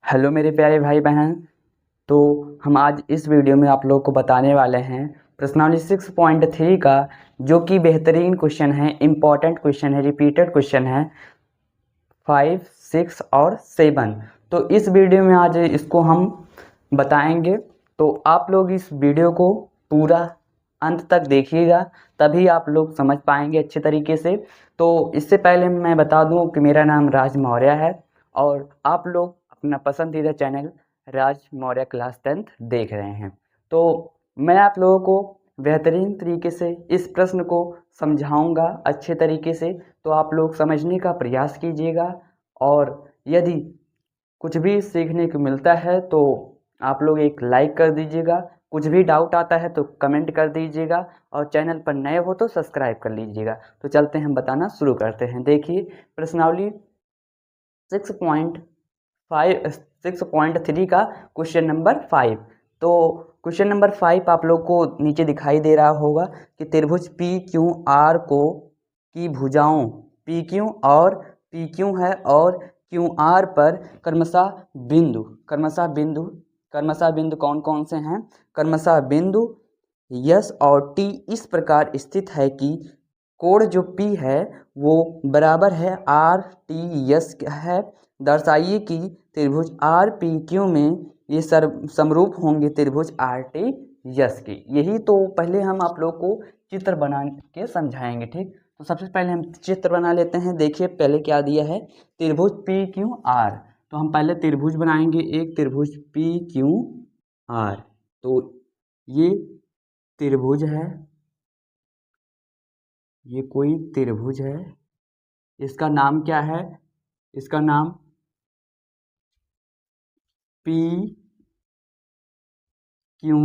Hello मेरे प्यारे भाई बहन। तो हम आज इस वीडियो में आप लोग को बताने वाले हैं प्रश्नावली 6.3 का, जो कि बेहतरीन क्वेश्चन है, इम्पॉर्टेंट क्वेश्चन है, रिपीटेड क्वेश्चन है 5, 6 और 7। तो इस वीडियो में आज इसको हम बताएंगे। तो आप लोग इस वीडियो को पूरा अंत तक देखिएगा, तभी आप लोग समझ पाएंगे अच्छे तरीके से। तो इससे पहले मैं बता दूं कि मेरा नाम राज मौर्य है और आप लोग अपना पसंदीदा चैनल राज मौर्य क्लास 10th देख रहे हैं। तो मैं आप लोगों को बेहतरीन तरीके से इस प्रश्न को समझाऊंगा अच्छे तरीके से, तो आप लोग समझने का प्रयास कीजिएगा। और यदि कुछ भी सीखने को मिलता है तो आप लोग एक लाइक कर दीजिएगा, कुछ भी डाउट आता है तो कमेंट कर दीजिएगा, और चैनल पर नए हो तो सब्सक्राइब कर लीजिएगा। तो चलते हैं, हम बताना शुरू करते हैं। देखिए प्रश्नावली 6.3 का क्वेश्चन नंबर 5। तो क्वेश्चन नंबर 5 आप लोग को नीचे दिखाई दे रहा होगा कि त्रिभुज पी क्यू आर को की भुजाओं पी क्यू और पी क्यू है और क्यू आर पर क्रमशः बिंदु कौन कौन से हैं? क्रमशः बिंदु यस और टी इस प्रकार स्थित है कि कोण जो पी है वो बराबर है आर टी यस है। दर्शाइए कि त्रिभुज आर पी क्यू में ये समरूप होंगे त्रिभुज आर टी यस के। यही तो पहले हम आप लोग को चित्र बना के समझाएंगे, ठीक। तो सबसे पहले हम चित्र बना लेते हैं। देखिए पहले क्या दिया है, त्रिभुज पी क्यू आर। तो हम पहले त्रिभुज बनाएंगे, एक त्रिभुज पी क्यू आर। तो ये त्रिभुज है, ये कोई त्रिभुज है, इसका नाम क्या है? इसका नाम पी क्यू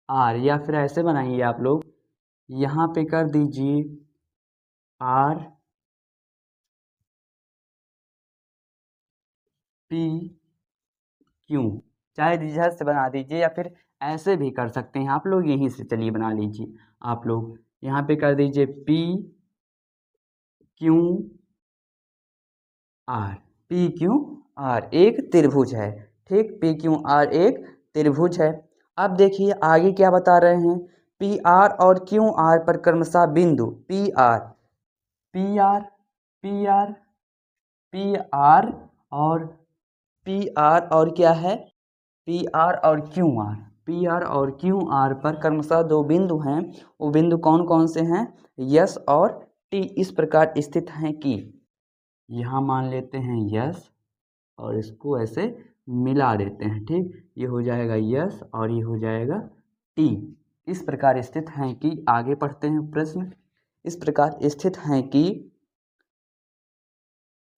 आर, या फिर ऐसे बनाइए आप लोग, यहाँ पे कर दीजिए आर पी क्यू, चाहे इधर से बना दीजिए या फिर ऐसे भी कर सकते हैं आप लोग। यहीं से चलिए बना लीजिए आप लोग। यहाँ पे कर दीजिए P Q R, P Q R एक त्रिभुज है, ठीक। पी क्यू आर एक त्रिभुज है। अब देखिए आगे क्या बता रहे हैं, पी आर और क्यू आर पर क्रमशः बिंदु P R P R P R P R और पी आर और क्या है, पी आर और क्यू आर, पी आर और क्यू आर पर क्रमशः दो बिंदु हैं। वो बिंदु कौन कौन से हैं? यस और टी इस प्रकार स्थित हैं कि, यहाँ मान लेते हैं यस और इसको ऐसे मिला देते हैं, ठीक। ये हो जाएगा यस और ये हो जाएगा टी। इस प्रकार स्थित हैं कि, आगे पढ़ते हैं प्रश्न। इस प्रकार स्थित हैं कि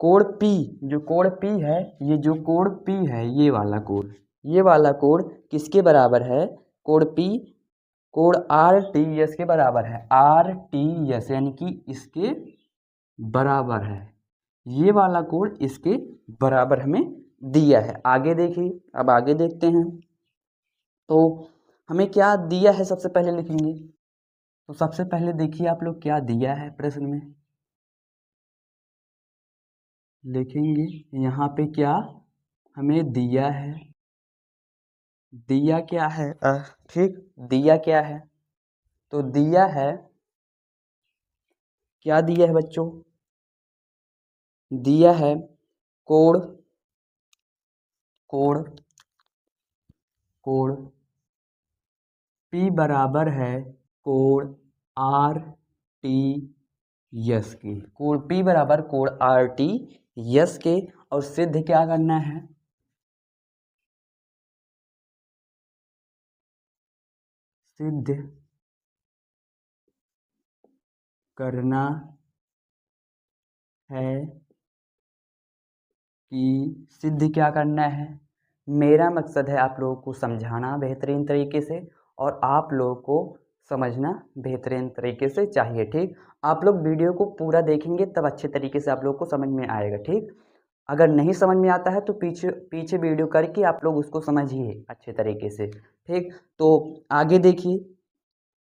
कोण P, जो कोण P है, ये जो कोण P है, ये वाला कोण किसके बराबर है? कोण P कोण आर टी एस के बराबर है। आर टी एस यानी कि इसके बराबर है, ये वाला कोण इसके बराबर हमें दिया है। आगे देखिए, अब आगे देखते हैं। तो हमें क्या दिया है सबसे पहले लिखेंगे। तो सबसे पहले देखिए आप लोग क्या दिया है प्रश्न में, लिखेंगे यहाँ पे क्या हमें दिया है। दिया क्या है? ठीक, दिया क्या है? तो दिया है, क्या दिया है बच्चों? दिया है कोण कोण कोण P बराबर है कोण आर टी यस के। कोण P बराबर कोण आर टी यस के। और सिद्ध क्या करना है? सिद्ध करना है कि, सिद्ध क्या करना है? मेरा मकसद है आप लोगों को समझाना बेहतरीन तरीके से, और आप लोगों को समझना बेहतरीन तरीके से चाहिए, ठीक। आप लोग वीडियो को पूरा देखेंगे तब अच्छे तरीके से आप लोग को समझ में आएगा, ठीक। अगर नहीं समझ में आता है तो पीछे पीछे वीडियो करके आप लोग उसको समझिए अच्छे तरीके से, ठीक। तो आगे देखिए,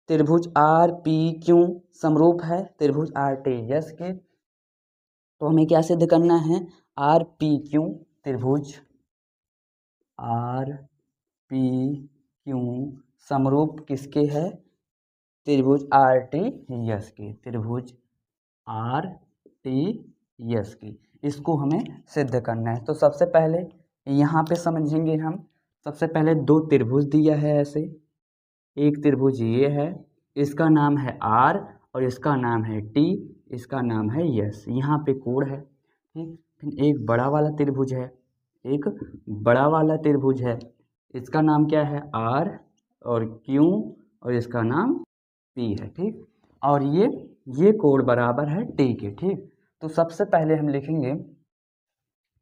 त्रिभुज आर पी क्यू समरूप है त्रिभुज आर टी यस के। तो हमें क्या सिद्ध करना है? आर पी क्यू त्रिभुज आर पी क्यू समरूप किसके है? त्रिभुज आर टी एस के, त्रिभुज आर टी एस की। इसको हमें सिद्ध करना है। तो सबसे पहले यहाँ पे समझेंगे हम। सबसे पहले दो त्रिभुज दिया है ऐसे, एक त्रिभुज ये है, इसका नाम है आर और इसका नाम है टी, इसका नाम है यस। यहाँ पे कोण है, ठीक। फिर एक बड़ा वाला त्रिभुज है, एक बड़ा वाला त्रिभुज है, इसका नाम क्या है? आर और क्यू और इसका नाम पी है, ठीक। और ये कोण बराबर है टी के, ठीक। तो सबसे पहले हम लिखेंगे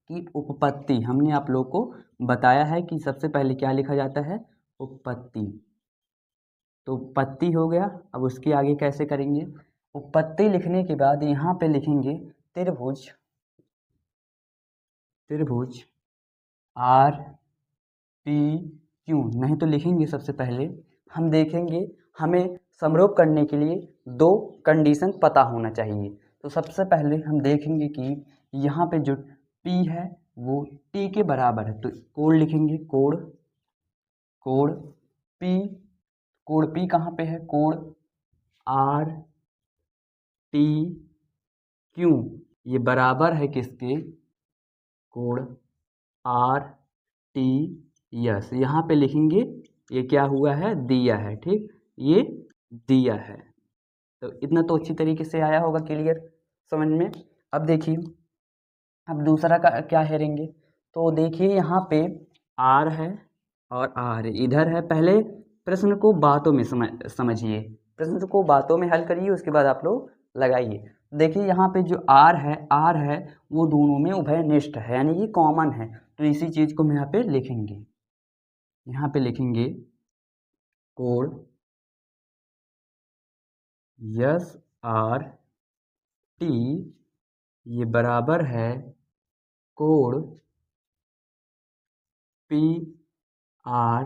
कि उपपत्ति, हमने आप लोग को बताया है कि सबसे पहले क्या लिखा जाता है? उपपत्ति। तो उपपत्ति हो गया। अब उसके आगे कैसे करेंगे? उपपत्ति लिखने के बाद यहाँ पे लिखेंगे त्रिभुज, त्रिभुज आर पी क्यू। नहीं तो लिखेंगे सबसे पहले हम देखेंगे, हमें समरूप करने के लिए दो कंडीशन पता होना चाहिए। तो सबसे पहले हम देखेंगे कि यहाँ पे जो P है वो T के बराबर है। तो कोण लिखेंगे, कोण, कोण P, कोण P कहाँ पे है? कोण आर टी क्यू, ये बराबर है किसके? कोण आर टी यस। यहाँ पे लिखेंगे ये क्या हुआ है? दिया है, ठीक। ये दिया है। तो इतना तो अच्छी तरीके से आया होगा, क्लियर समझ में। अब देखिए, अब दूसरा का क्या हेरेंगे? तो देखिए यहाँ पे आर है और आर इधर है। पहले प्रश्न को बातों में समझिए, प्रश्न को बातों में हल करिए, उसके बाद आप लोग लगाइए। देखिए यहाँ पे जो आर है वो दोनों में उभयनिष्ठ है, यानी कि कॉमन है। तो इसी चीज़ को हम यहाँ पे लिखेंगे, यहाँ पे लिखेंगे कोण यस आर टी ये बराबर है कोण पी आर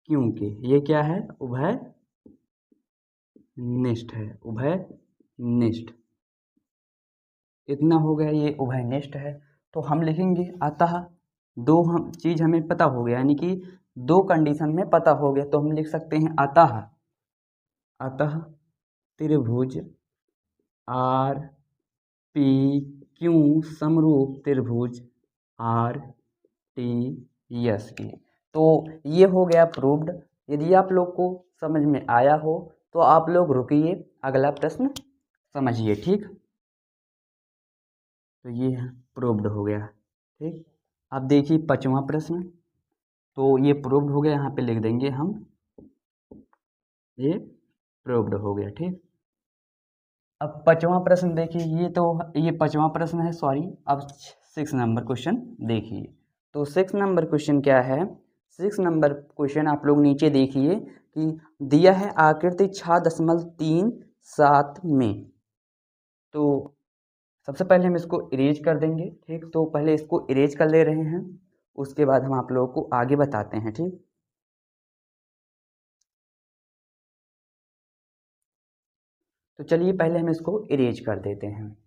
क्यू के। ये क्या है? उभय निष्ठ है, उभय निष्ठ। इतना हो गया, ये उभयनिष्ठ है। तो हम लिखेंगे अतः, दो हम चीज़ हमें पता हो गया, यानी कि दो कंडीशन में पता हो गया। तो हम लिख सकते हैं अतः, अतः त्रिभुज आर पी क्यू समरूप त्रिभुज आर टी एस की। तो ये हो गया प्रूव्ड। यदि आप लोग को समझ में आया हो तो आप लोग रुकिए, अगला प्रश्न समझिए, ठीक। तो ये प्रूव्ड हो गया, ठीक। अब देखिए पांचवा प्रश्न। तो ये प्रूव्ड हो गया, यहाँ पे लिख देंगे हम, ये प्रूव्ड हो गया, ठीक। अब पांचवा प्रश्न देखिए, ये पांचवा प्रश्न है, सॉरी। अब 6 नंबर क्वेश्चन देखिए। तो 6 नंबर क्वेश्चन क्या है? 6 नंबर क्वेश्चन आप लोग नीचे देखिए कि दिया है आकृति 6.37 में। तो सबसे पहले हम इसको इरेज कर देंगे, ठीक। तो पहले इसको इरेज कर ले रहे हैं, उसके बाद हम आप लोगों को आगे बताते हैं, ठीक। तो चलिए पहले हम इसको इरेज कर देते हैं।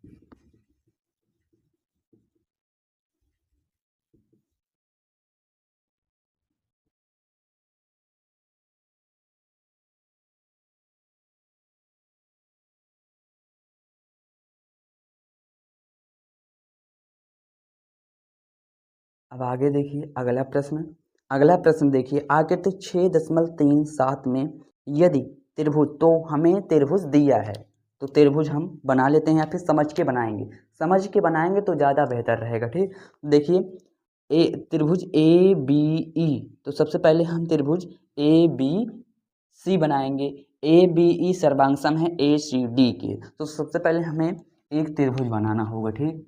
अब आगे देखिए अगला प्रश्न। अगला प्रश्न देखिए, आकृति 6.37 में यदि त्रिभुज, तो हमें त्रिभुज दिया है, तो त्रिभुज हम बना लेते हैं या फिर समझ के बनाएंगे। समझ के बनाएंगे तो ज़्यादा बेहतर रहेगा, ठीक। देखिए त्रिभुज ए बी ई, तो सबसे पहले हम त्रिभुज ए बी सी बनाएंगे। ए बी ई सर्वांग है ए सी डी के। तो सबसे पहले हमें एक त्रिभुज बनाना होगा, ठीक।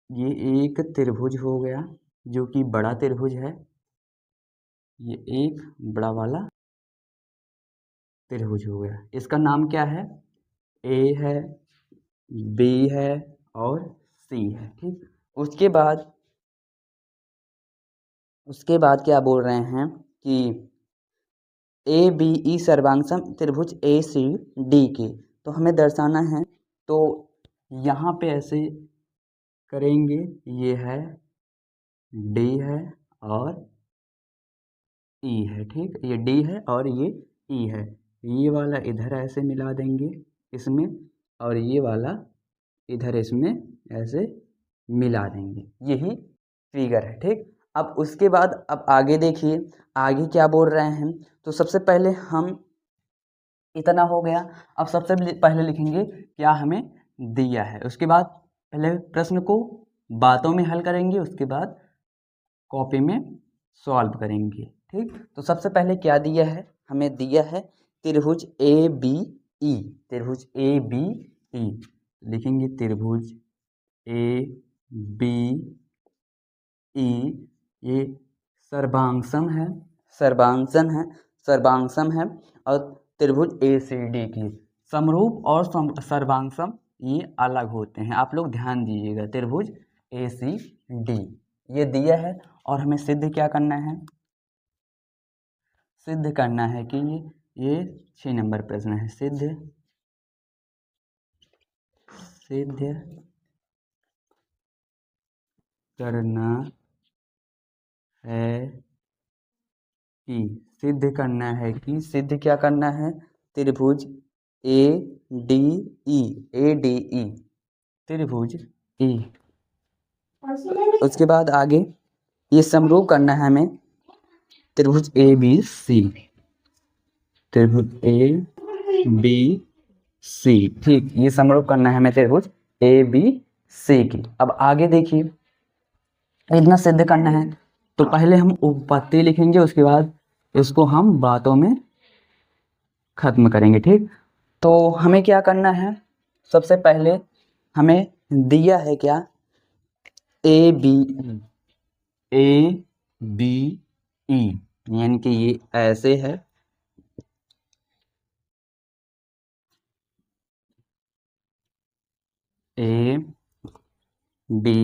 ये एक त्रिभुज हो गया जो कि बड़ा त्रिभुज है, ये एक बड़ा वाला त्रिभुज हो गया। इसका नाम क्या है? ए है, बी है और सी है, ठीक। उसके बाद क्या बोल रहे हैं कि ए बी ई सर्वांग त्रिभुज ए सी डी के। तो हमें दर्शाना है, तो यहाँ पे ऐसे करेंगे, ये है डी है और ई है, ठीक। ये डी है और ये ई है। ये वाला इधर ऐसे मिला देंगे इसमें, और ये वाला इधर इसमें ऐसे मिला देंगे। यही फिगर है, ठीक। अब उसके बाद अब आगे देखिए, आगे क्या बोल रहे हैं। तो सबसे पहले हम, इतना हो गया। अब सबसे पहले लिखेंगे क्या हमें दिया है। उसके बाद पहले प्रश्न को बातों में हल करेंगे, उसके बाद कॉपी में सॉल्व करेंगे, ठीक। तो सबसे पहले क्या दिया है, हमें दिया है त्रिभुज ए बी ई। त्रिभुज ए बी ई लिखेंगे, त्रिभुज ए बी ई, ये सर्वांगसम है, सर्वांगसन है, सर्वांगसम है। और त्रिभुज ए सी डी की समरूप और सर्वांगसम ये अलग होते हैं, आप लोग ध्यान दीजिएगा। त्रिभुज ए सी डी ये दिया है, और हमें सिद्ध क्या करना है, सिद्ध करना है कि ये 6 नंबर प्रश्न है। सिद्ध करना है कि, सिद्ध करना है कि, सिद्ध क्या करना है, त्रिभुज A D E, A D E, त्रिभुज ई। उसके बाद आगे ये समरूप करना है हमें त्रिभुज ए बी सी, त्रिभुज ए बी सी, ठीक। ये समरूप करना है हमें त्रिभुज ए बी सी की। अब आगे देखिए, इतना सिद्ध करना है तो पहले हम उपपत्ति लिखेंगे, उसके बाद इसको हम बातों में खत्म करेंगे, ठीक। तो हमें क्या करना है, सबसे पहले हमें दिया है क्या, A B E, A B E, यानी कि ये ऐसे है, A B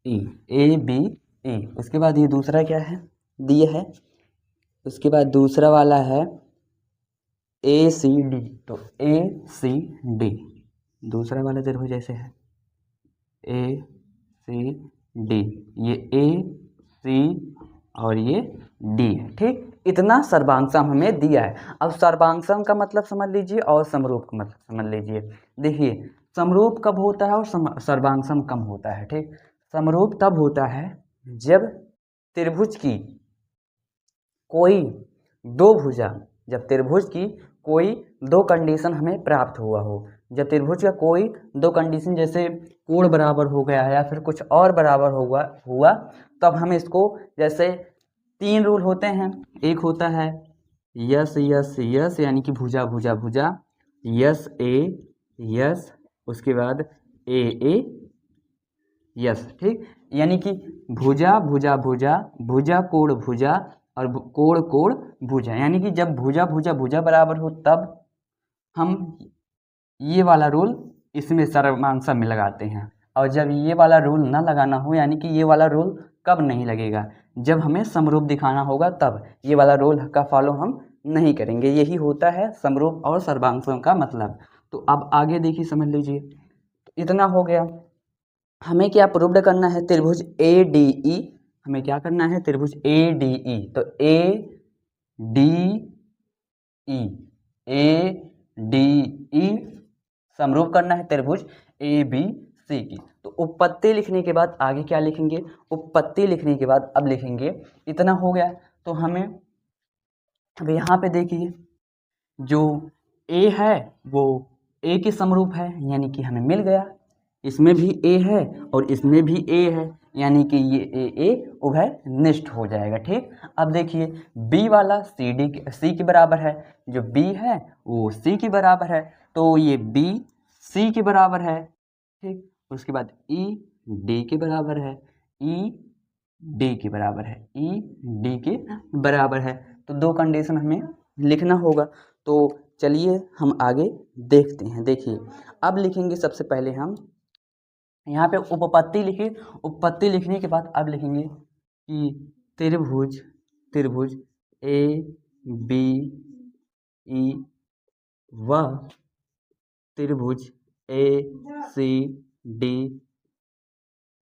E, A B E. उसके बाद ये दूसरा क्या है, दिया है। उसके बाद दूसरा वाला है ए सी डी, तो ए सी डी, दूसरा वाला त्रिभुज ऐसे है, ए सी डी, ये ए सी और ये डी है, ठीक। इतना सर्वांगसम हमें दिया है। अब सर्वांगसम का मतलब समझ लीजिए और समरूप का मतलब समझ लीजिए। देखिए, समरूप कब होता है और सर्वांगसम कब होता है, ठीक। समरूप तब होता है जब त्रिभुज की कोई दो भुजा, जब त्रिभुज की कोई दो कंडीशन हमें प्राप्त हुआ हो। जब त्रिभुज का कोई दो कंडीशन, जैसे कोण बराबर हो गया है या फिर कुछ और बराबर हुआ, तब हम इसको, जैसे 3 रूल होते हैं। एक होता है यस यस यस, यानी कि भुजा भुजा भुजा, यस ए यस, उसके बाद ए यस, ठीक। यानी कि भुजा भुजा भुजा, भुजा कोण भुजा, और कोण कोण भुजा, यानी कि जब भुजा भुजा भुजा बराबर हो तब हम ये वाला रूल इसमें सर्वांगसम में लगाते हैं। और जब ये वाला रूल ना लगाना हो, यानी कि ये वाला रूल कब नहीं लगेगा, जब हमें समरूप दिखाना होगा, तब ये वाला रूल का फॉलो हम नहीं करेंगे। यही होता है समरूप और सर्वांगसम का मतलब। तो अब आगे देखिए, समझ लीजिए। तो इतना हो गया। हमें क्या प्रूव्ड करना है, त्रिभुज ए डी ई, हमें क्या करना है, त्रिभुज ए डी ई। तो A D E, A D E समरूप करना है त्रिभुज ए बी सी की। तो उपपत्ति लिखने के बाद आगे क्या लिखेंगे, उपपत्ति लिखने के बाद अब लिखेंगे, इतना हो गया। तो हमें अब यहाँ पे देखिए, जो ए है वो ए के समरूप है, यानी कि हमें मिल गया। इसमें भी ए है और इसमें भी ए है, यानी कि ये ए उभय निष्ठ हो जाएगा, ठीक। अब देखिए, बी वाला सी के बराबर है, जो बी है वो सी के बराबर है, तो ये बी सी के बराबर है, ठीक। उसके बाद ई डी के बराबर है, ई डी के बराबर है, ई डी के बराबर है। तो दो कंडीशन हमें लिखना होगा। तो चलिए हम आगे देखते हैं। देखिए, अब लिखेंगे सबसे पहले हम यहाँ पे उपपत्ति लिखिए। उपपत्ति लिखने के बाद अब लिखेंगे कि त्रिभुज ए बी ई व त्रिभुज ए सी डी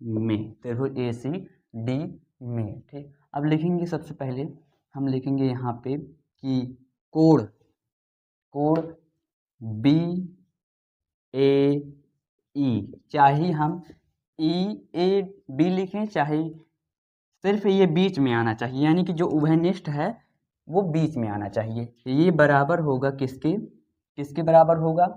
में, त्रिभुज ए सी डी में। ठीक, अब लिखेंगे सबसे पहले हम लिखेंगे यहाँ पे कि कोण बी ए ई, चाहे हम ई ए बी लिखें चाहे सिर्फ ये बीच में आना चाहिए, यानी कि जो उभयनिष्ठ है वो बीच में आना चाहिए। ये बराबर होगा किसके बराबर होगा,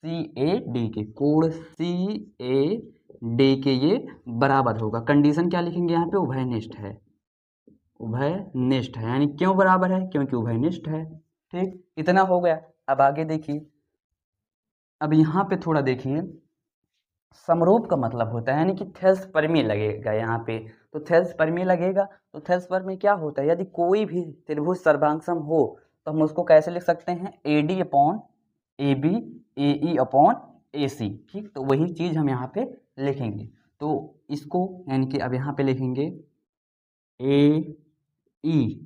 सी ए डी के, कोण सी ए डी के ये बराबर होगा। कंडीशन क्या लिखेंगे यहाँ पे, उभयनिष्ठ है, यानी क्यों बराबर है, क्योंकि उभयनिष्ठ है। ठीक, इतना हो गया। अब आगे देखिए, अब यहाँ पे थोड़ा देखिए, समरूप का मतलब होता है यानी कि थेल्स परमी लगेगा यहाँ पे, तो थेल्स परमी लगेगा, तो थेल्स परमी क्या होता है, यदि कोई भी त्रिभुज सर्वांगसम हो तो हम उसको कैसे लिख सकते हैं, A D upon A B A E upon A C. ठीक, तो वही चीज़ हम यहाँ पे लिखेंगे, तो इसको यानी कि अब यहाँ पे लिखेंगे ए ई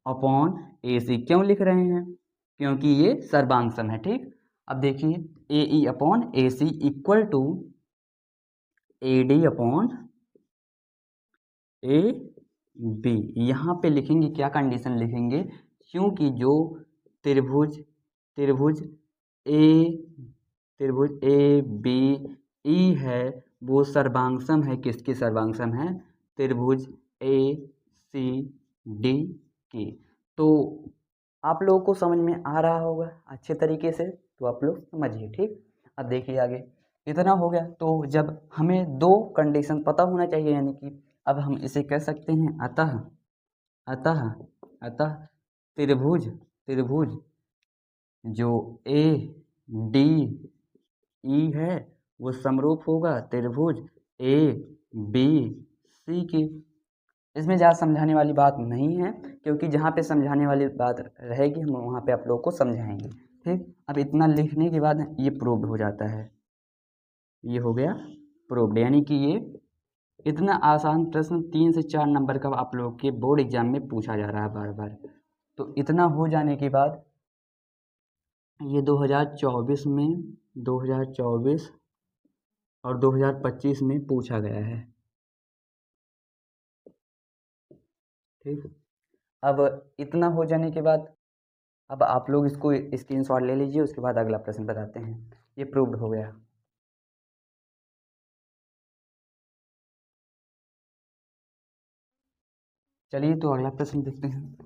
अपॉन ए सी। क्यों लिख रहे हैं, क्योंकि ये सर्वांगसम है। ठीक, अब देखिए A E upon A C equal to A D upon A B. यहाँ पे लिखेंगे क्या, कंडीशन लिखेंगे, क्योंकि जो त्रिभुज ए बी ई है वो सर्वांगसम है, किसकी सर्वांगसम है, त्रिभुज ए सी डी की। तो आप लोगों को समझ में आ रहा होगा अच्छे तरीके से, तो आप लोग समझिए। ठीक, अब देखिए आगे, इतना हो गया। तो जब हमें दो कंडीशन पता होना चाहिए, यानी कि अब हम इसे कह सकते हैं अतः त्रिभुज जो ए डी ई है वो समरूप होगा त्रिभुज ए बी सी की। इसमें ज़्यादा समझाने वाली बात नहीं है, क्योंकि जहाँ पे समझाने वाली बात रहेगी हम वहाँ पे आप लोगों को समझाएंगे। ठीक, अब इतना लिखने के बाद ये प्रूव्ड हो जाता है, ये हो गया प्रूव्ड, यानी कि ये इतना आसान प्रश्न 3 से 4 नंबर का आप लोगों के बोर्ड एग्जाम में पूछा जा रहा है बार बार। तो इतना हो जाने के बाद ये 2024 और 2025 में पूछा गया है। ठीक, अब इतना हो जाने के बाद अब आप लोग इसको स्क्रीनशॉट ले लीजिए, उसके बाद अगला प्रश्न बताते हैं। ये प्रूव्ड हो गया। चलिए तो अगला प्रश्न देखते हैं।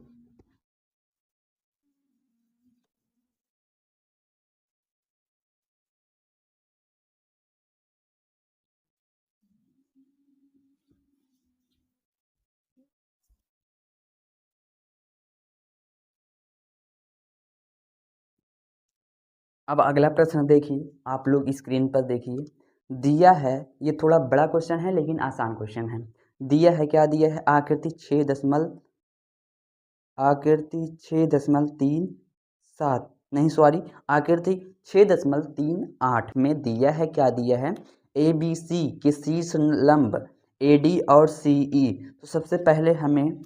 अब अगला प्रश्न देखिए, आप लोग स्क्रीन पर देखिए, दिया है, ये थोड़ा बड़ा क्वेश्चन है लेकिन आसान क्वेश्चन है। दिया है, क्या दिया है, आकृति 6.37 नहीं सॉरी आकृति 6.38 में दिया है, क्या दिया है, ए बी सी के शीर्ष लंब ए डी और सी ई। तो सबसे पहले हमें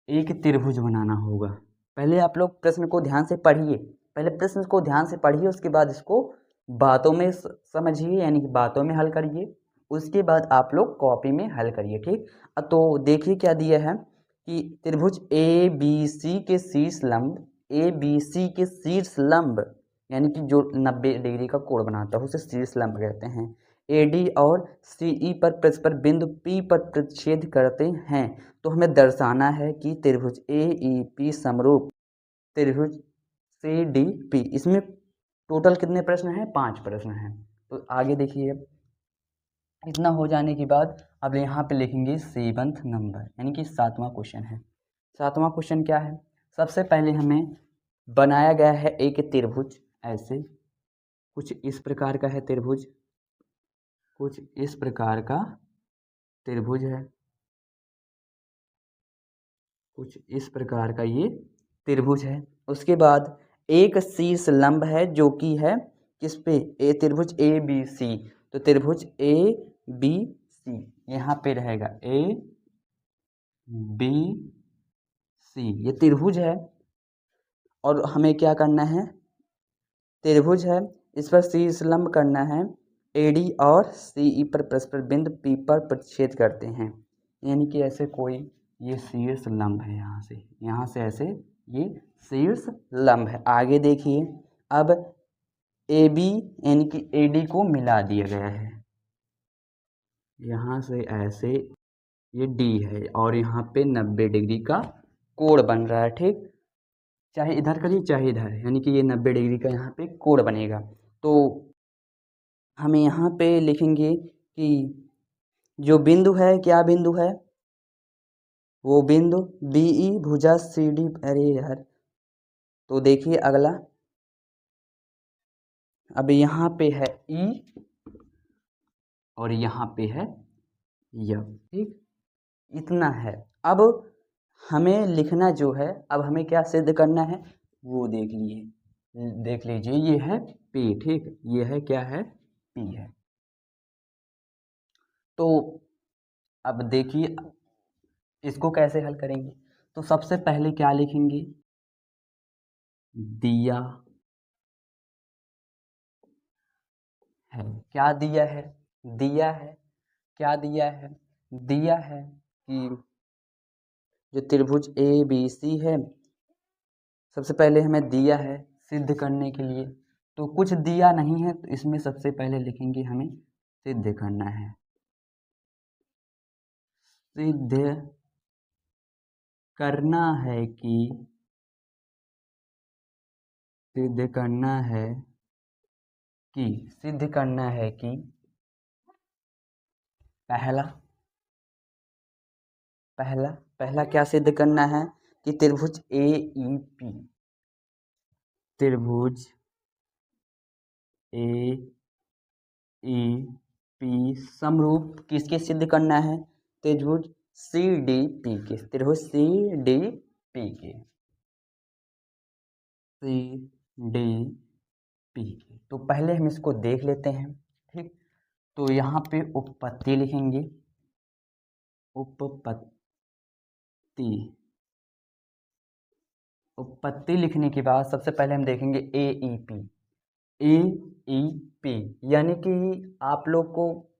एक त्रिभुज बनाना होगा। पहले आप लोग प्रश्न को ध्यान से पढ़िए, उसके बाद इसको बातों में समझिए, यानी कि बातों में हल करिए, उसके बाद आप लोग कॉपी में हल करिए। ठीक, तो देखिए क्या दिया है कि त्रिभुज ए बी सी के शीर्ष लंब यानी कि जो 90 डिग्री का कोण बनाता है उसे शीर्ष लंब कहते हैं, ए डी और सी ई पर परस्पर बिंदु पी पर प्रतिच्छेद करते हैं। तो हमें दर्शाना है कि त्रिभुज ए ई पी समरूप त्रिभुज सी डी पी। इसमें टोटल कितने प्रश्न हैं, 5 प्रश्न हैं। तो आगे देखिए, इतना हो जाने के बाद अब यहाँ पे लिखेंगे 7वां नंबर, यानी कि 7वां क्वेश्चन है। 7वां क्वेश्चन क्या है, सबसे पहले हमें बनाया गया है एक त्रिभुज, ऐसे कुछ इस प्रकार का है त्रिभुज, कुछ इस प्रकार का त्रिभुज है, कुछ इस प्रकार का ये त्रिभुज है। उसके बाद एक शीर्ष लंब है जो कि है किस पे, ए त्रिभुज ए बी सी। तो त्रिभुज ए बी सी यहाँ पे रहेगा, ए बी सी ये त्रिभुज है, और हमें क्या करना है, त्रिभुज है, इस पर शीर्ष लंब करना है AD और CE पर परस्पर बिंदु P पर प्रतिच्छेद करते हैं। यानी कि ऐसे कोई ये शीर्ष लंब है, यहाँ से ऐसे ये शीर्ष लंब है। आगे देखिए, अब AB यानी कि AD को मिला दिया गया है, यहाँ से ऐसे ये D है और यहाँ पे 90 डिग्री का कोण बन रहा है। ठीक, चाहे इधर करिए चाहे इधर, यानी कि ये 90 डिग्री का यहाँ पे कोण बनेगा। तो हमें यहाँ पे लिखेंगे कि जो बिंदु है, क्या बिंदु है, वो बिंदु BE भुजा CD। अरे यार, तो देखिए अगला, अब यहाँ पे है E और यहाँ पे है F। ठीक, इतना है। अब हमें लिखना जो है, अब हमें क्या सिद्ध करना है वो देख लीजिए, ये है P। ठीक, ये है क्या है, P है। तो अब देखिए इसको कैसे हल करेंगे। तो सबसे पहले क्या लिखेंगे, दिया है, क्या दिया है, दिया है, क्या दिया है, दिया है कि जो त्रिभुज ABC है, सबसे पहले हमें दिया है सिद्ध करने के लिए। तो कुछ दिया नहीं है तो इसमें सबसे पहले लिखेंगे हमें सिद्ध करना है, सिद्ध करना है कि, सिद्ध करना है कि, सिद्ध करना है कि पहला पहला पहला क्या सिद्ध करना है कि त्रिभुज AEP, त्रिभुज AEP समरूप किसके सिद्ध करना है, त्रिभुज CDP के, त्रिभुज CDP के, CDP के। तो पहले हम इसको देख लेते हैं। ठीक, तो यहाँ पे उपपत्ति लिखेंगे, उपपत्ति लिखने के बाद सबसे पहले हम देखेंगे AEP। AEP यानी कि आप लोग को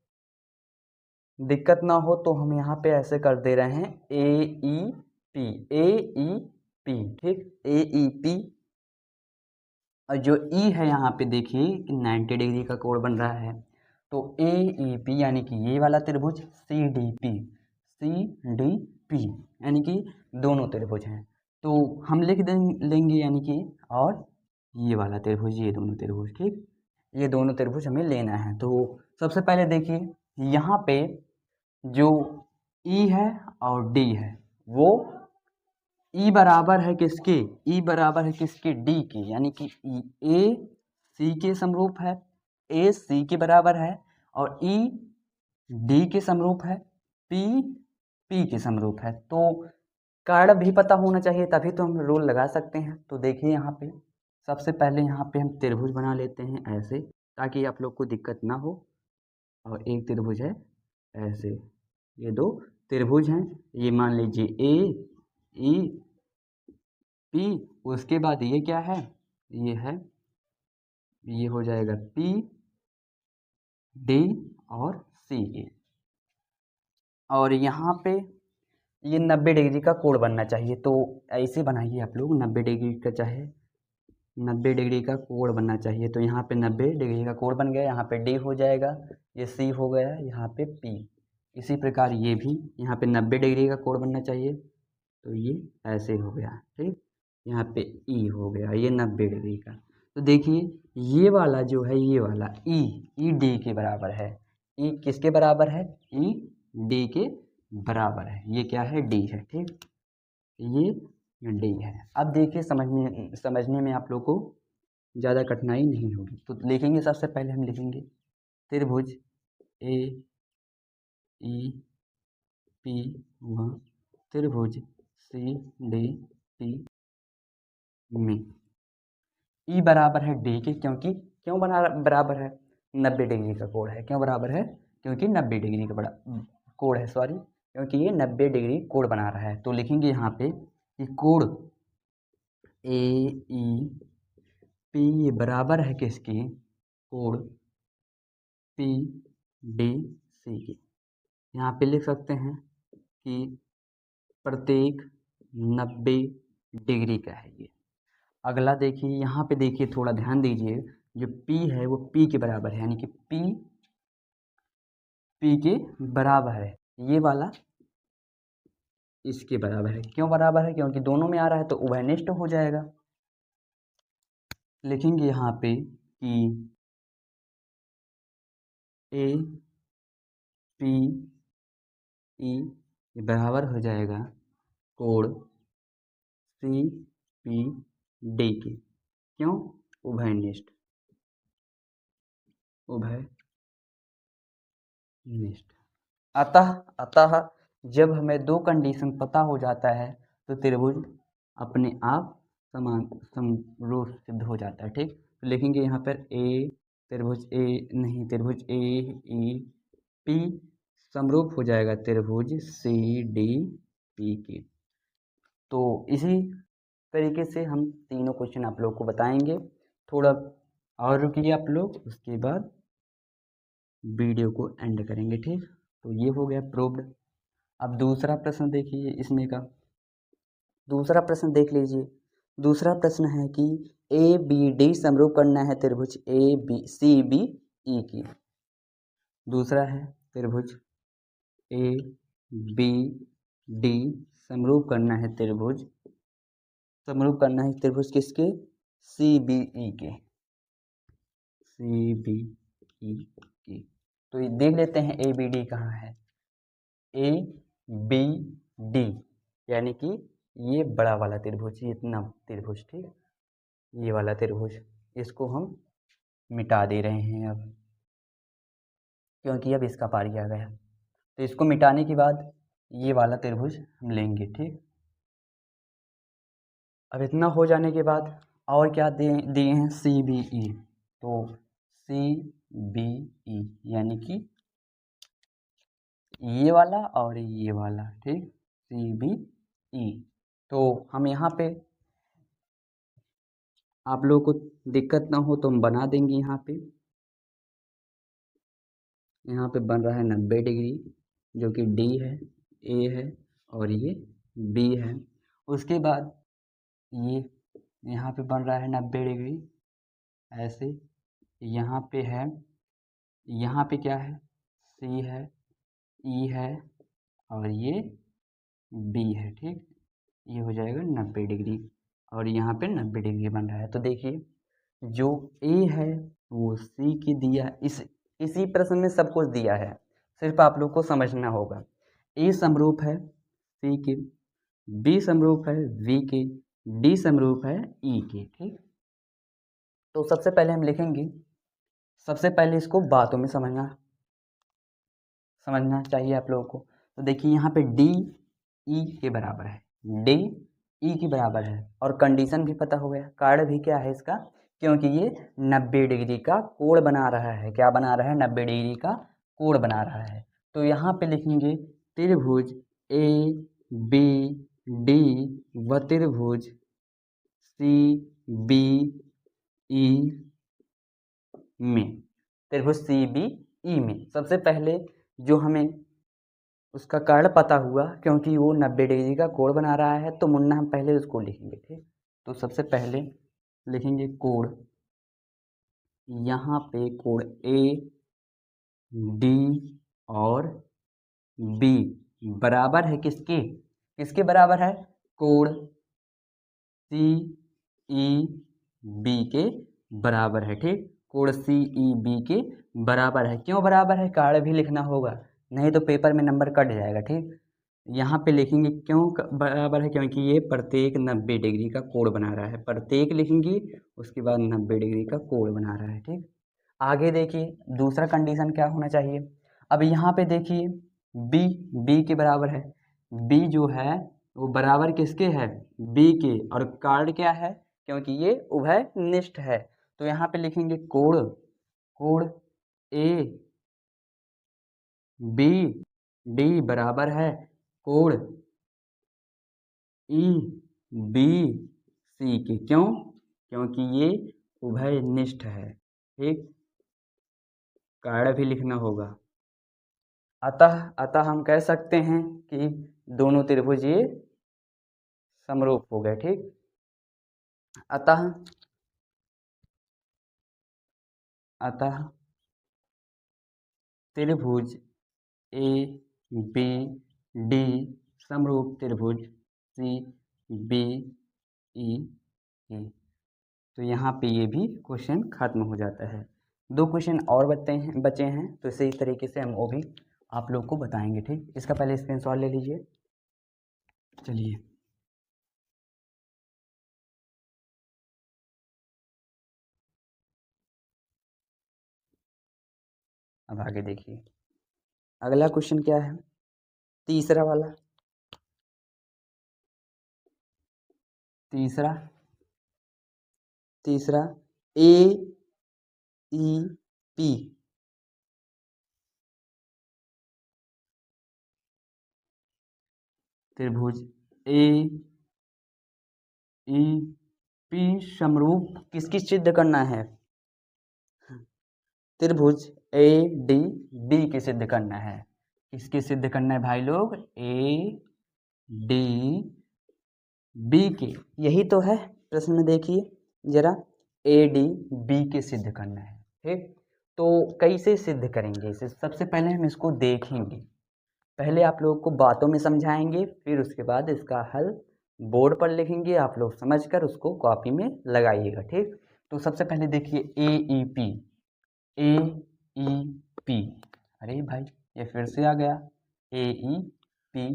दिक्कत ना हो तो हम यहाँ पे ऐसे कर दे रहे हैं AEP, AEP। ठीक, AEP और जो E है यहाँ पे देखिए 90 डिग्री का कोण बन रहा है। तो AEP यानी कि ये वाला त्रिभुज, CDP यानी कि दोनों त्रिभुज हैं। तो हम लिख लेंगे यानी कि, और ये वाला त्रिभुज, ये दोनों त्रिभुज। ठीक, ये दोनों त्रिभुज हमें लेना है। तो सबसे पहले देखिए यहाँ पे जो E है और D है, वो E बराबर है किसके, E बराबर है किसके, D के, यानी कि A C के समरूप है, A C के बराबर है, और E D के समरूप है, P P के समरूप है। तो कारण भी पता होना चाहिए तभी तो हम रूल लगा सकते हैं। तो देखिए यहाँ पे सबसे पहले यहाँ पे हम त्रिभुज बना लेते हैं ऐसे, ताकि आप लोग को दिक्कत ना हो। और एक त्रिभुज है ऐसे, ये दो त्रिभुज हैं, ये मान लीजिए AEP। उसके बाद ये क्या है, ये है, ये हो जाएगा PD और CA। और यहाँ पे ये 90 डिग्री का कोण बनना चाहिए। तो ऐसे बनाइए आप लोग, 90 डिग्री का, चाहे 90 डिग्री का कोण बनना चाहिए। तो यहाँ पे 90 डिग्री का कोण बन गया, यहाँ पे D हो जाएगा, ये C हो गया, यहाँ पे P। इसी प्रकार ये भी यहाँ पे 90 डिग्री का कोण बनना चाहिए, तो ये ऐसे हो गया। ठीक, यहाँ पे E हो गया, ये 90 डिग्री का। तो देखिए ये वाला जो है, ये वाला E D के बराबर है। E किसके बराबर है, E D के बराबर है। ये क्या है, D है। ठीक, ये D है। अब देखिए समझने में आप लोग को ज़्यादा कठिनाई नहीं होगी। तो लिखेंगे, सबसे पहले हम लिखेंगे त्रिभुज AEP व त्रिभुज CDP में E बराबर है D के, क्योंकि क्यों बराबर है, 90 डिग्री का कोण है। क्यों बराबर है, क्योंकि 90 डिग्री का कोण है, सॉरी, क्योंकि ये 90 डिग्री कोण बना रहा है। तो लिखेंगे यहाँ पे कि कोण AEP बराबर है किसके, कोण पी डी सी के। यहाँ पे लिख सकते हैं कि प्रत्येक 90 डिग्री का है ये। अगला देखिए, यहाँ पे देखिए, थोड़ा ध्यान दीजिए, जो P है वो P के बराबर है, यानी कि P के बराबर है, ये वाला इसके बराबर है। क्यों बराबर है? क्योंकि दोनों में आ रहा है तो उभयनिष्ठ हो जाएगा। लिखेंगे यहाँ पे कि ए पी ई बराबर हो जाएगा कोण सी पी डी के। क्यों? उभयनिष्ठ, उभयनिष्ठ। अतः जब हमें दो कंडीशन पता हो जाता है तो त्रिभुज अपने आप समान समरूप सिद्ध हो जाता है। ठीक, तो लिखेंगे यहाँ पर त्रिभुज ए ई पी समरूप हो जाएगा त्रिभुज सी डी पी के। तो इसी तरीके से हम तीनों क्वेश्चन आप लोग को बताएंगे। थोड़ा और रुकिए आप लोग, उसके बाद वीडियो को एंड करेंगे। ठीक, तो ये हो गया प्रूव्ड। अब दूसरा प्रश्न देखिए, इसमें का दूसरा प्रश्न देख लीजिए। दूसरा प्रश्न है कि ए बी डी समरूप करना है त्रिभुज ए बी सी बी ई की। दूसरा है त्रिभुज ए बी डी समरूप करना है त्रिभुज किसके? सी बी ई के, सी बी ई की। तो ये देख लेते हैं ए बी डी कहाँ है। ए बी डी यानी कि ये बड़ा वाला त्रिभुज, ये इतना त्रिभुज, ठीक, ये वाला त्रिभुज, इसको हम मिटा दे रहे हैं अब, क्योंकि अब इसका पारी आ गया। तो इसको मिटाने के बाद ये वाला त्रिभुज हम लेंगे। ठीक, अब इतना हो जाने के बाद और क्या दिए हैं? C B E. तो सी बी ई यानी कि ये वाला और ये वाला, ठीक, सी बी ई। तो हम यहाँ पे, आप लोगों को दिक्कत ना हो तो हम बना देंगे। यहाँ पे बन रहा है 90 डिग्री, जो कि डी है, ए है और ये बी है। उसके बाद ये यहाँ पे बन रहा है 90 डिग्री ऐसे। यहाँ पे है, यहाँ पे क्या है? सी है, ई है और ये बी है। ठीक, ये हो जाएगा 90 डिग्री और यहाँ पे 90 डिग्री बन रहा है। तो देखिए, जो ए है वो सी की दिया, इसी प्रश्न में सब कुछ दिया है, सिर्फ आप लोग को समझना होगा। ए समरूप है सी के, बी समरूप है वी के, डी समरूप है ई के। ठीक, तो सबसे पहले हम लिखेंगे, सबसे पहले इसको बातों में समझना चाहिए आप लोगों को। तो देखिए, यहाँ पे डी ई के बराबर है, डी ई के बराबर है और कंडीशन भी पता हो गया। कारण भी क्या है इसका? क्योंकि ये 90 डिग्री का कोण बना रहा है। क्या बना रहा है? 90 डिग्री का कोण बना रहा है। तो यहाँ पे लिखेंगे त्रिभुज ए बी डी व त्रिभुज सी बी ई में, त्रिभुज सी बी ई में सबसे पहले जो हमें उसका कारण पता हुआ, क्योंकि वो 90 डिग्री का कोण बना रहा है, तो मुन्ना हम पहले उसको लिखेंगे। ठीक, तो सबसे पहले लिखेंगे कोण, यहाँ पे कोण ए डी और बी बराबर है किसके बराबर है? कोण सी ई बी के बराबर है। ठीक, कोण सी ई बी के बराबर है। क्यों बराबर है? कारण भी लिखना होगा, नहीं तो पेपर में नंबर कट जाएगा। ठीक, यहाँ पे लिखेंगे क्यों बराबर है, क्योंकि ये प्रत्येक 90 डिग्री का कोण बना रहा है। प्रत्येक लिखेंगे, उसके बाद 90 डिग्री का कोण बना रहा है। ठीक, आगे देखिए दूसरा कंडीशन क्या होना चाहिए। अब यहाँ पे देखिए बी के बराबर है, बी जो है वो बराबर किसके है? बी के। और कारण क्या है? क्योंकि ये उभयनिष्ठ है। तो यहाँ पे लिखेंगे कोण ए बी डी बराबर है कोण ई बी सी के। क्यों? क्योंकि ये उभयनिष्ठ है। ठीक, कारण भी लिखना होगा। अतः हम कह सकते हैं कि दोनों त्रिभुज ये समरूप हो गए। ठीक, अतः त्रिभुज ए बी डी समरूप त्रिभुज सी बी ई ई। तो यहाँ पे ये भी क्वेश्चन खत्म हो जाता है। 2 क्वेश्चन और बचे हैं, तो इसी तरीके से हम वो भी आप लोग को बताएंगे। ठीक, इसका पहले स्क्रीनशॉट ले लीजिए। चलिए अब आगे देखिए, अगला क्वेश्चन क्या है, तीसरा वाला। तीसरा ए ई पी त्रिभुज ए ई पी समरूप किसकी सिद्ध करना है? त्रिभुज ए डी बी की सिद्ध करना है। किसकी सिद्ध करना है भाई लोग? ए डी बी के। यही तो है प्रश्न में, देखिए जरा, ए डी बी के सिद्ध करना है। ठीक, तो कैसे सिद्ध करेंगे इसे? सबसे पहले हम इसको देखेंगे, पहले आप लोगों को बातों में समझाएंगे, फिर उसके बाद इसका हल बोर्ड पर लिखेंगे, आप लोग समझकर उसको कॉपी में लगाइएगा। ठीक, तो सबसे पहले देखिए A E P, A E P, अरे भाई ये फिर से आ गया, ए ई पी।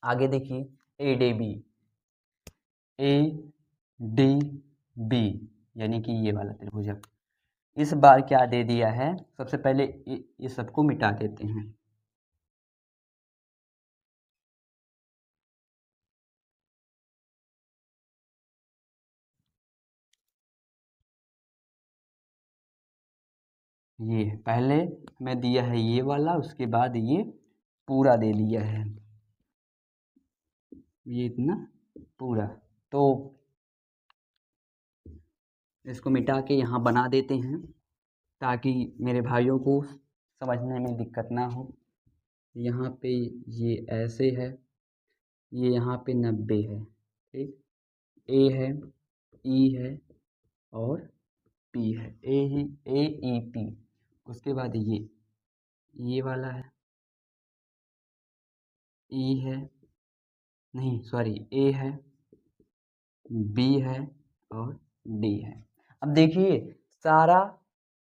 आगे देखिए A D B, A D B यानी कि ये वाला त्रिभुज। इस बार क्या दे दिया है, सबसे पहले ये सबको मिटा देते हैं। ये पहले मैं दिया है ये वाला, उसके बाद ये पूरा दे दिया है, ये इतना पूरा। तो इसको मिटा के यहाँ बना देते हैं ताकि मेरे भाइयों को समझने में दिक्कत ना हो। यहाँ पे ये ऐसे है, ये यहाँ पे 90 है। ठीक, ए है, ई है और पी है, ए ई पी। उसके बाद ये वाला है, ई है, नहीं सॉरी, ए है, बी है और डी है। अब देखिए सारा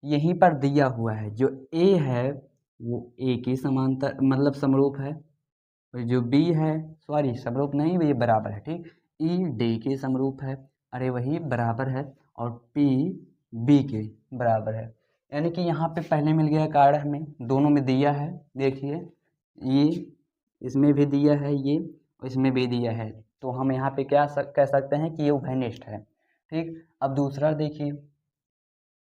यहीं पर दिया हुआ है, जो ए है वो ए के समांतर मतलब समरूप है, और जो बी है, सॉरी समरूप नहीं, ये बराबर है। ठीक, ई डी के समरूप है, अरे वही बराबर है, और पी बी के बराबर है। यानी कि यहाँ पे पहले मिल गया कारण, हमें दोनों में दिया है। देखिए ये इसमें भी दिया है, ये और इसमें भी दिया है, तो हम यहाँ पे क्या कह सकते हैं कि ये उभयनिष्ठ है। ठीक, अब दूसरा देखिए,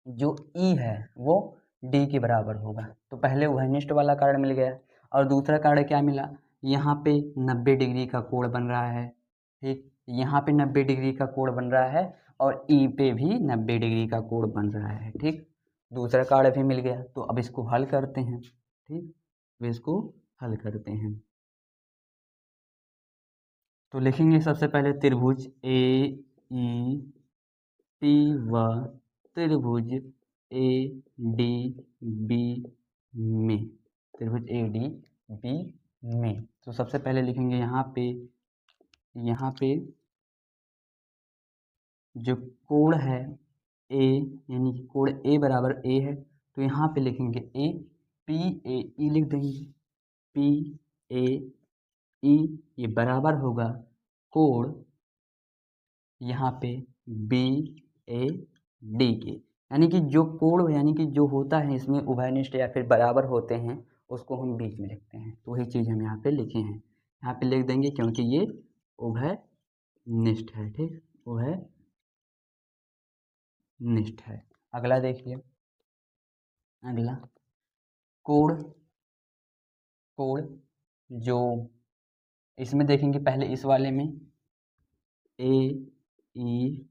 जो ई है वो डी के बराबर होगा, तो पहले उभयनिष्ठ वाला कारण मिल गया, और दूसरा कारण क्या मिला, यहाँ पे 90 डिग्री का कोण बन रहा है। ठीक, यहाँ पे 90 डिग्री का कोण बन रहा है, और ई पे भी 90 डिग्री का कोण बन रहा है। ठीक, दूसरा कारण भी मिल गया, तो अब इसको हल करते हैं। ठीक, अब इसको हल करते हैं, तो लिखेंगे सबसे पहले त्रिभुज ए ई पी व त्रिभुज ए डी बी में, त्रिभुज ए डी बी में। तो सबसे पहले लिखेंगे यहाँ पे जो कोण है ए, यानी कि कोण ए बराबर ए है, तो यहाँ पे लिखेंगे ए, पी ए ई लिख देंगे, पी ए ई ये बराबर होगा कोण यहाँ पे बी ए डी के। यानी कि जो कोण यानी कि जो होता है इसमें उभयनिष्ठ या फिर बराबर होते हैं, उसको हम बीच में लिखते हैं, तो वही चीज़ हम यहाँ पे लिखे हैं, यहाँ पे लिख देंगे क्योंकि ये उभयनिष्ठ है। ठीक, उभयनिष्ठ है। अगला देखिए, अगला कोण, कोण जो इसमें देखेंगे, पहले इस वाले में ए ई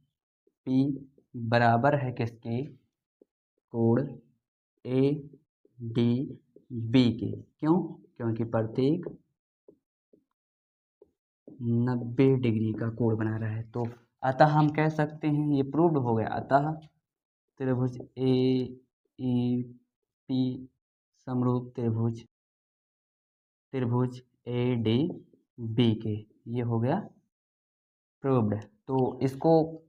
पी बराबर है किसके, कोण ए डी बी के। क्यों? क्योंकि प्रत्येक 90 डिग्री का कोण बना रहा है। तो अतः हम कह सकते हैं, ये प्रूव्ड हो गया, अतः त्रिभुज ए ई पी समरूप त्रिभुज ए डी बी के, ये हो गया प्रूव्ड। तो इसको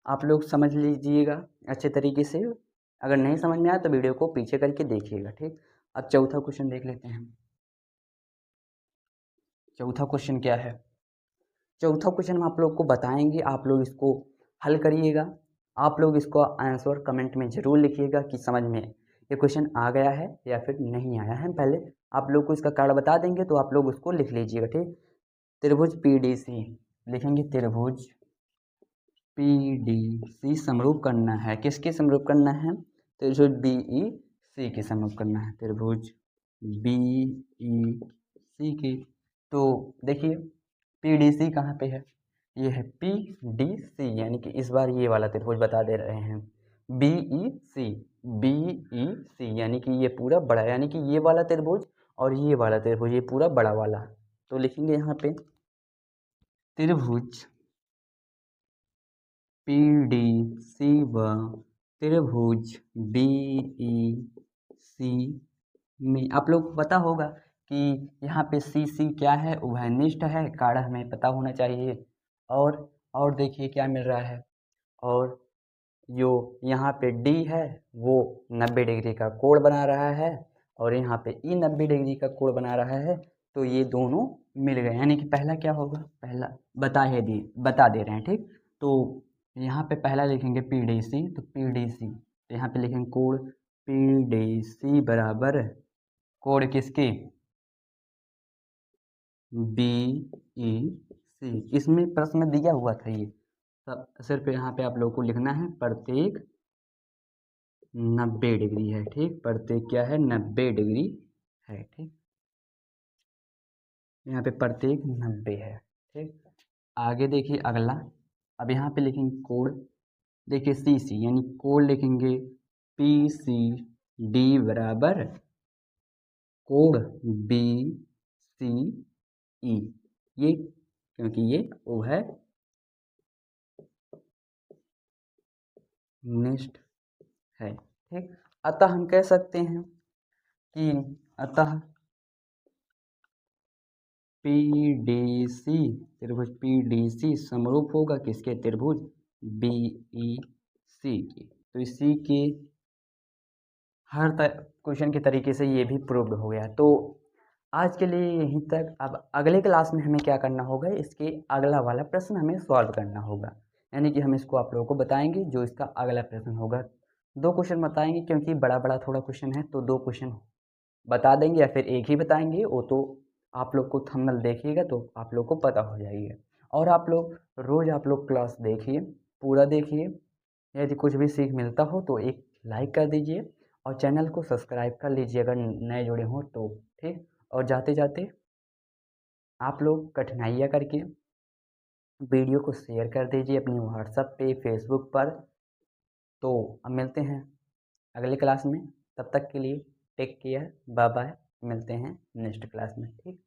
आप लोग समझ लीजिएगा अच्छे तरीके से। अगर नहीं समझ में आया तो वीडियो को पीछे करके देखिएगा, ठीक। अब चौथा क्वेश्चन देख लेते हैं। चौथा क्वेश्चन क्या है? चौथा क्वेश्चन हम आप लोग को बताएंगे, आप लोग इसको हल करिएगा। आप लोग इसको आंसर कमेंट में ज़रूर लिखिएगा कि समझ में ये क्वेश्चन आ गया है या फिर नहीं आया है। पहले आप लोग को इसका कारण बता देंगे तो आप लोग उसको लिख लीजिएगा, ठीक। त्रिभुज पीडीसी लिखेंगे, त्रिभुज पीडीसी समरूप करना है, किसके समरूप करना है? त्रिभुज बीईसी के समरूप करना है, त्रिभुज बीईसी के। तो देखिए पीडीसी कहाँ पे है? ये है पीडीसी, यानी कि इस बार ये वाला त्रिभुज बता दे रहे हैं। बीईसी यानी कि ये पूरा बड़ा, यानी कि ये वाला त्रिभुज और ये वाला त्रिभुज, ये पूरा बड़ा वाला। तो लिखेंगे यहाँ पे त्रिभुज पीडीसी व त्रिभुज बीईसी में, आप लोग को पता होगा कि यहाँ पे सी क्या है? उभयनिष्ठ है, कारण हमें पता होना चाहिए। और देखिए क्या मिल रहा है, और जो यहाँ पे डी है वो 90 डिग्री का कोण बना रहा है, और यहाँ पे ई 90 डिग्री का कोण बना रहा है। तो ये दोनों मिल गए, यानी कि पहला क्या होगा? पहला बता दे रहे हैं, ठीक। तो यहाँ पे पहला लिखेंगे पीडीसी, तो पीडीसी यहाँ पे लिखेंगे कोण पीडीसी बराबर कोण किसके? बीईसी। इसमें प्रश्न दिया हुआ था ये सब, सिर्फ यहाँ पे आप लोगों को लिखना है प्रत्येक 90 डिग्री है, ठीक। प्रत्येक क्या है? 90 डिग्री है, ठीक। यहाँ पे प्रत्येक 90 है, ठीक। आगे देखिए अगला, अब यहाँ पे लिखेंगे कोण, देखिए सी यानी कोण लिखेंगे पी सी डी बराबर कोण बी सी ई, ये क्योंकि ये उभयनिष्ठ है, ठीक। अतः हम कह सकते हैं कि अतः पीडीसी त्रिभुज पीडीसी समरूप होगा किसके? त्रिभुज बीईसी के। तो इसी के हर क्वेश्चन के तरीके से ये भी प्रूव्ड हो गया। तो आज के लिए यहीं तक। अब अगले क्लास में हमें क्या करना होगा? इसके अगला वाला प्रश्न हमें सॉल्व करना होगा, यानी कि हम इसको आप लोगों को बताएंगे जो इसका अगला प्रश्न होगा। 2 क्वेश्चन बताएंगे क्योंकि बड़ा बड़ा थोड़ा क्वेश्चन है, तो 2 क्वेश्चन बता देंगे या फिर एक ही बताएंगे, वो तो आप लोग को थंबनेल देखिएगा तो आप लोग को पता हो जाएगा। और आप लोग रोज़ आप लोग क्लास देखिए, पूरा देखिए। यदि कुछ भी सीख मिलता हो तो एक लाइक कर दीजिए और चैनल को सब्सक्राइब कर लीजिए अगर नए जुड़े हों तो, ठीक। और जाते जाते आप लोग कठिनाइयाँ करके वीडियो को शेयर कर दीजिए अपनी व्हाट्सएप पे, फेसबुक पर। तो अब मिलते हैं अगले क्लास में, तब तक के लिए टेक केयर, बाय बाय। मिलते हैं नेक्स्ट क्लास में, ठीक।